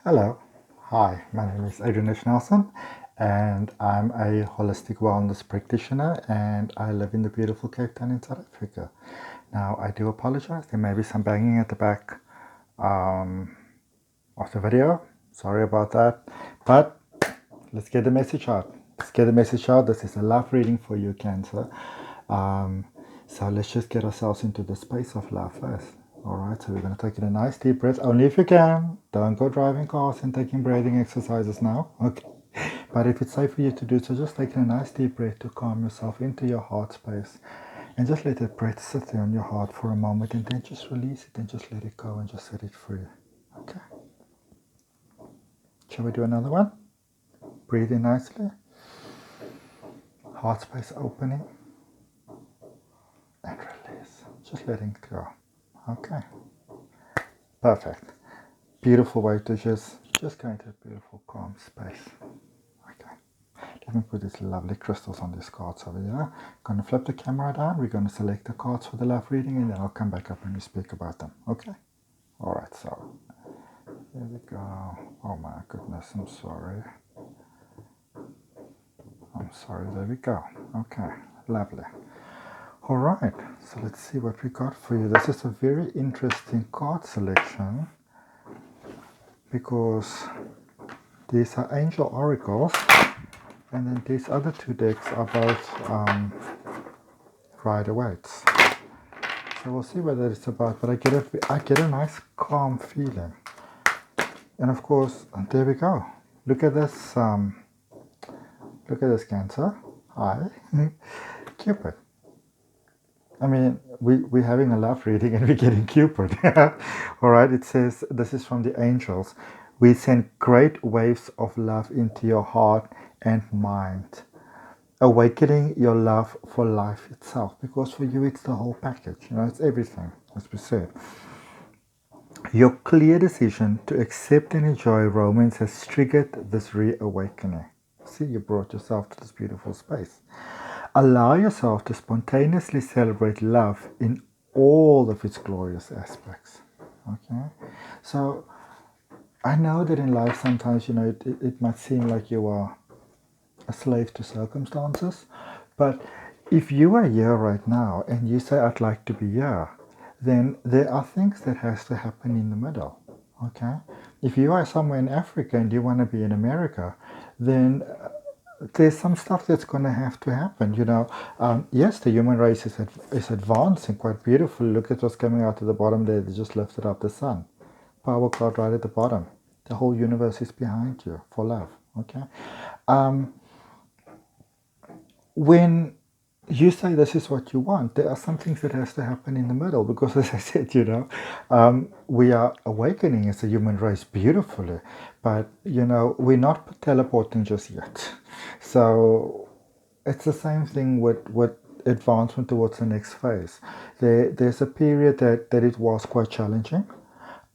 Hello, hi, my name is Adrian Nelson and I'm a holistic wellness practitioner and I live in the beautiful Cape Town in South Africa. Now, I do apologize, there may be some banging at the back um, of the video. Sorry about that, but let's get the message out. Let's get the message out. This is a love reading for you, Cancer. Um, so let's just get ourselves into the space of love first. All right, so we're going to take in a nice deep breath, only if you can. Don't go driving cars and taking breathing exercises now. Okay. But if it's safe for you to do so, just take in a nice deep breath to calm yourself into your heart space. And just let that breath sit there on your heart for a moment and then just release it and just let it go and just set it free. Okay. Shall we do another one? Breathe in nicely. Heart space opening and release. Just letting it go. Okay. Perfect. Beautiful way to just go into a beautiful calm space. Okay. Let me put these lovely crystals on these cards over here. Gonna flip the camera down. We're gonna select the cards for the love reading and then I'll come back up and we speak about them. Okay? Alright, so here we go. Oh my goodness, I'm sorry. There we go. Okay, lovely. Alright, so let's see what we got for you. This is a very interesting card selection because these are angel oracles and then these other two decks are both Rider-Waite's. So we'll see whether it's about, but I get a nice calm feeling. And of course, there we go. Look at this, Cancer. Hi. Cupid. I mean, we're having a love reading and we're getting Cupid. All right, it says, this is from the angels. We send great waves of love into your heart and mind, awakening your love for life itself. Because for you, it's the whole package. It's everything, as we said. Your clear decision to accept and enjoy romance has triggered this reawakening. See, you brought yourself to this beautiful space. Allow yourself to spontaneously celebrate love in all of its glorious aspects. Okay? So, I know that in life sometimes, it might seem like you are a slave to circumstances, but if you are here right now and you say, I'd like to be here, then there are things that has to happen in the middle. Okay? If you are somewhere in Africa and you want to be in America, then there's some stuff that's going to have to happen. Yes, the human race is advancing quite beautifully. Look at what's coming out of the bottom there. They just lifted up the sun. Power card right at the bottom. The whole universe is behind you for love. Okay? When you say this is what you want, there are some things that has to happen in the middle because, as I said, we are awakening as a human race beautifully, but we're not teleporting just yet. So it's the same thing with advancement towards the next phase. There's a period that it was quite challenging.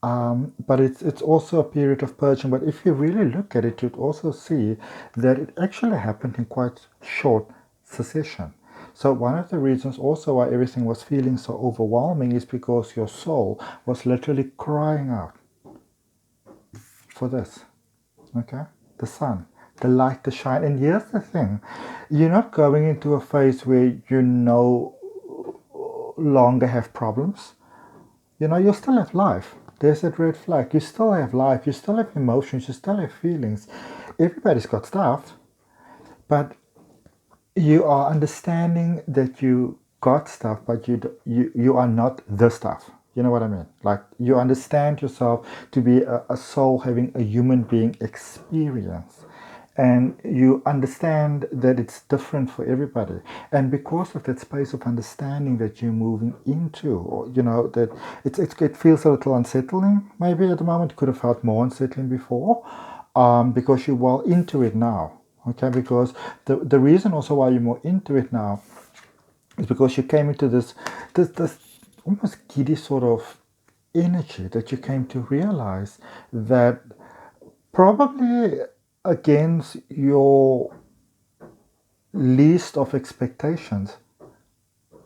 But it's also a period of purging. But if you really look at it, you'd also see that it actually happened in quite short succession. So one of the reasons also why everything was feeling so overwhelming is because your soul was literally crying out for this. Okay? The sun, the light, the shine. And here's the thing. You're not going into a phase where you no longer have problems. You still have life. There's that red flag. You still have life. You still have emotions. You still have feelings. Everybody's got stuff, but you are understanding that you got stuff, but you are not the stuff. You know what I mean? Like, you understand yourself to be a soul having a human being experience. And you understand that it's different for everybody. And because of that space of understanding that you're moving into, or, that it feels a little unsettling, maybe at the moment. It could have felt more unsettling before, because you're well into it now. Okay, because the reason also why you're more into it now is because you came into this almost giddy sort of energy that you came to realize that probably against your least of expectations,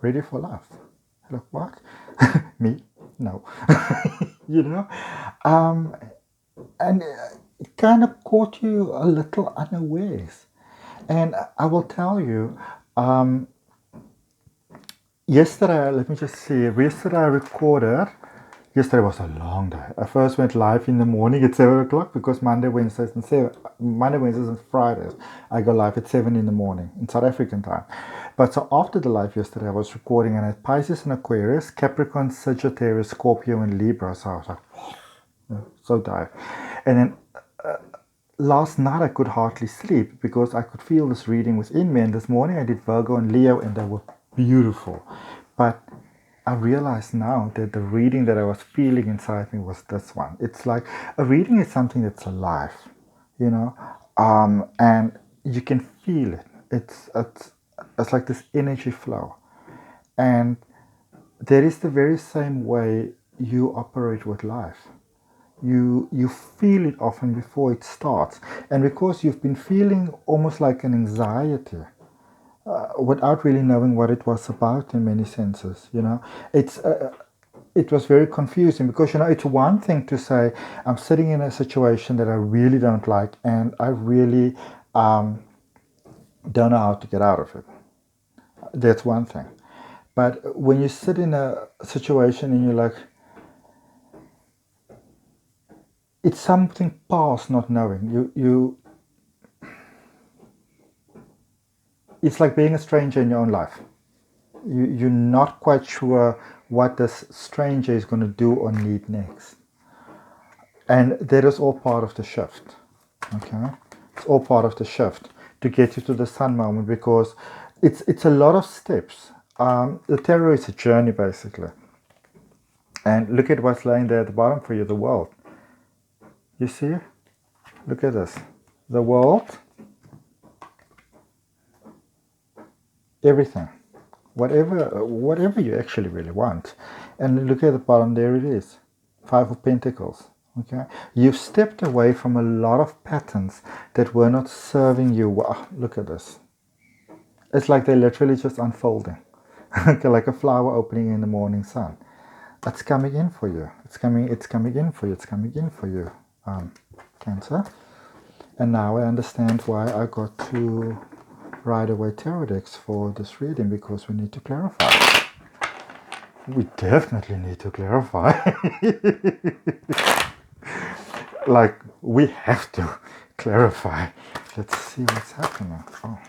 ready for love. Look, what? Me? No. you know? Um, and it kind of caught you a little unawares. And I will tell you, yesterday, let me just see, yesterday I recorded. Yesterday was a long day. I first went live in the morning at 7 o'clock because Monday, Wednesdays, and Fridays, I go live at 7 in the morning in South African time. But so after the live yesterday, I was recording and I had Pisces and Aquarius, Capricorn, Sagittarius, Scorpio, and Libra. So I was like, so tired. And then last night I could hardly sleep because I could feel this reading within me. And this morning I did Virgo and Leo, and they were beautiful. But I realize now that the reading that I was feeling inside me was this one. It's like a reading is something that's alive, and you can feel it. It's like this energy flow, and that is the very same way you operate with life. You feel it often before it starts, and because you've been feeling almost like an anxiety without really knowing what it was about in many senses, it was very confusing because it's one thing to say I'm sitting in a situation that I really don't like and I really don't know how to get out of it. That's one thing. But when you sit in a situation and you're like, it's something past not knowing. It's like being a stranger in your own life. You're not quite sure what this stranger is going to do or need next. And that is all part of the shift. Okay? It's all part of the shift to get you to the sun moment because it's a lot of steps. The tarot is a journey basically. And look at what's laying there at the bottom for you, the world. You see? Look at this. The world, everything. Whatever you actually really want. And look at the bottom, there it is. Five of Pentacles. Okay, you've stepped away from a lot of patterns that were not serving you well. Look at this. It's like they're literally just unfolding. Okay, like a flower opening in the morning sun. It's coming in for you. It's coming in for you. It's coming in for you, Cancer. And now I understand why I got to Rider-Waite tarot decks for this reading, because we need to clarify. We definitely need to clarify. Like, we have to clarify. Let's see what's happening. Oh.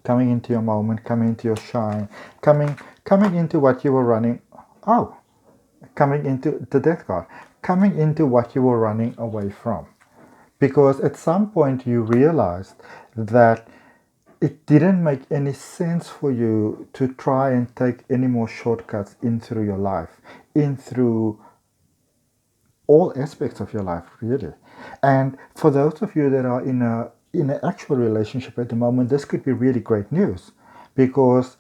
Coming into your moment, coming into your shine, coming into what you were running. Oh, coming into the death card, coming into what you were running away from. Because at some point you realized that it didn't make any sense for you to try and take any more shortcuts in through your life, in through all aspects of your life, really. And for those of you that are in an actual relationship at the moment, this could be really great news, because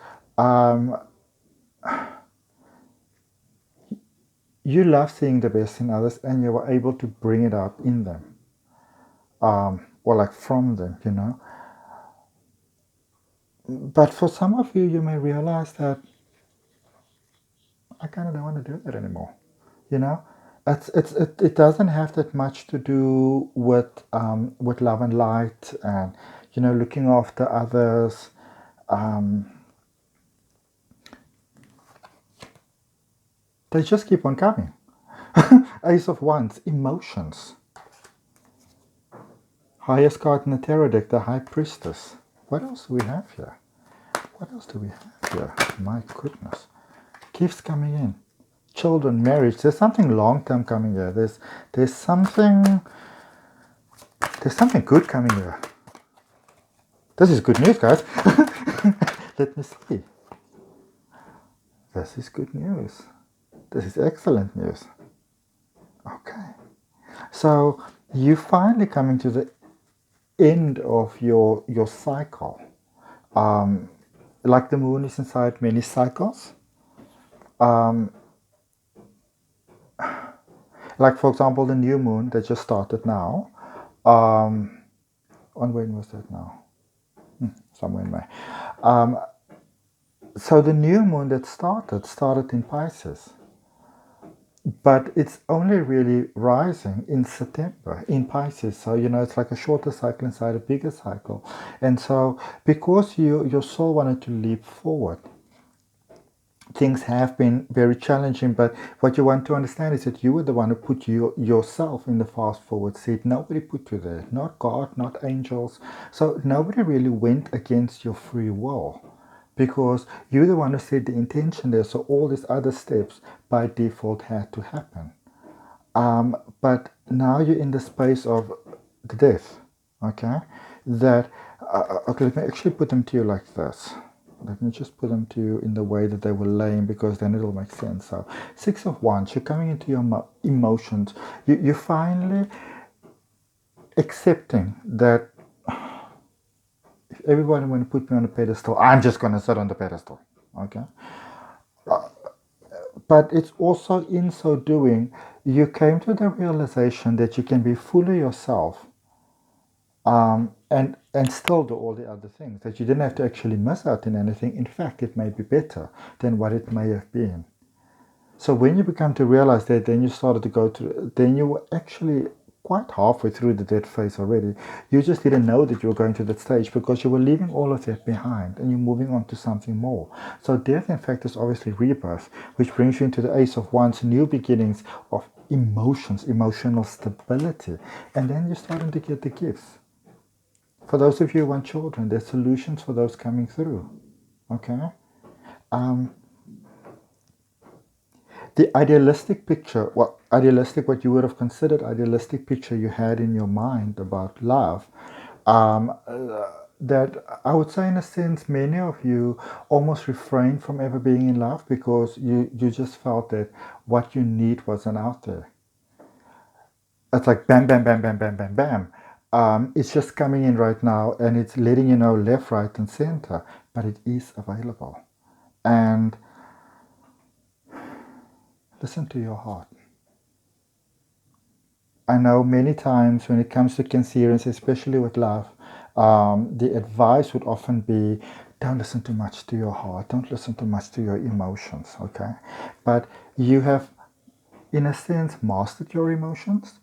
you love seeing the best in others and you were able to bring it out in them, or like from them, But for some of you, you may realize that I kind of don't want to do that anymore, It doesn't have that much to do with love and light and looking after others. They just keep on coming. Ace of Wands, emotions. Highest card in the tarot deck, the High Priestess. What else do we have here? What else do we have here? My goodness. Gifts coming in. Children, marriage. There's something long-term coming here. There's something good coming here. This is good news, guys. Let me see. This is good news. This is excellent news. Okay. So you finally coming to the end of your cycle. Like the moon is inside many cycles. Like, for example, the new moon that just started now. On when was that now? Somewhere in May. So the new moon that started in Pisces. but it's only really rising in September in Pisces. So, it's like a shorter cycle inside a bigger cycle. And so, because your soul wanted to leap forward, things have been very challenging. But what you want to understand is that you were the one who put yourself in the fast forward seat. Nobody put you there, not God, not angels. So, nobody really went against your free will, because you're the one who set the intention there. So all these other steps by default had to happen. But now you're in the space of the death, okay? That, okay, let me actually put them to you like this. Let me just put them to you in the way that they were laying, because then it'll make sense. So, Six of Wands, you're coming into your emotions. You're finally accepting that if everybody want to put me on a pedestal, I'm just going to sit on the pedestal, okay? But it's also in so doing, you came to the realization that you can be fully yourself, and still do all the other things, that you didn't have to actually miss out in anything. In fact, it may be better than what it may have been. So when you become to realize that, then you started to go to, then you were actually quite halfway through the death phase already. You just didn't know that you were going to that stage, because you were leaving all of that behind and you're moving on to something more. So death, in fact, is obviously rebirth, which brings you into the Ace of Wands, new beginnings of emotions, emotional stability. And then you're starting to get the gifts. For those of you who want children, there's solutions for those coming through. Okay? The idealistic picture, what you would have considered idealistic picture you had in your mind about love, that I would say, in a sense, many of you almost refrained from ever being in love, because you just felt that what you need wasn't out there. It's like bam, bam, bam, bam, bam, bam, bam. It's just coming in right now, and it's letting you know left, right, and center, but it is available. And listen to your heart. I know many times when it comes to Cancerians, especially with love, the advice would often be, don't listen too much to your heart, don't listen too much to your emotions, okay? But you have, in a sense, mastered your emotions.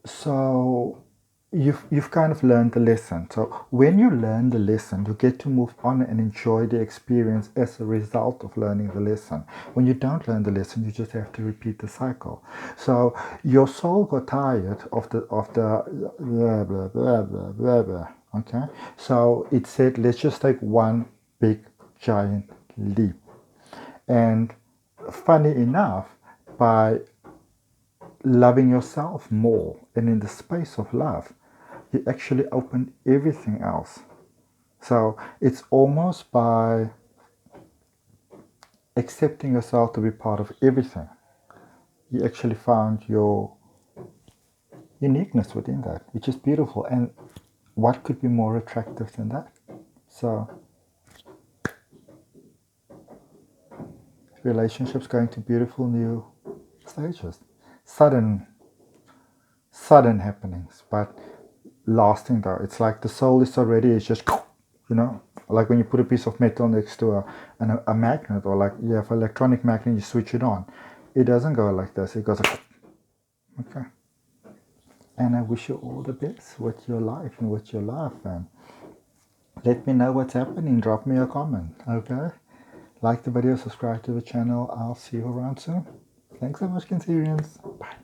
So you've kind of learned the lesson. So when you learn the lesson, you get to move on and enjoy the experience as a result of learning the lesson. When you don't learn the lesson, you just have to repeat the cycle. So your soul got tired of the blah blah blah blah blah blah. Okay, so it said, let's just take one big giant leap. And funny enough, by loving yourself more and in the space of love, you actually open everything else. So it's almost by accepting yourself to be part of everything, you actually found your uniqueness within that, which is beautiful. And what could be more attractive than that? So relationships going to beautiful new stages. Sudden happenings, but lasting though. It's like the soul is already, it's just, like when you put a piece of metal next to a magnet, or like you have an electronic magnet, you switch it on. It doesn't go like this, it goes like, okay. And I wish you all the best with your life and with your love. And let me know what's happening. Drop me a comment, okay? Like the video, subscribe to the channel. I'll see you around soon. Thanks so much, Cancerians. Bye.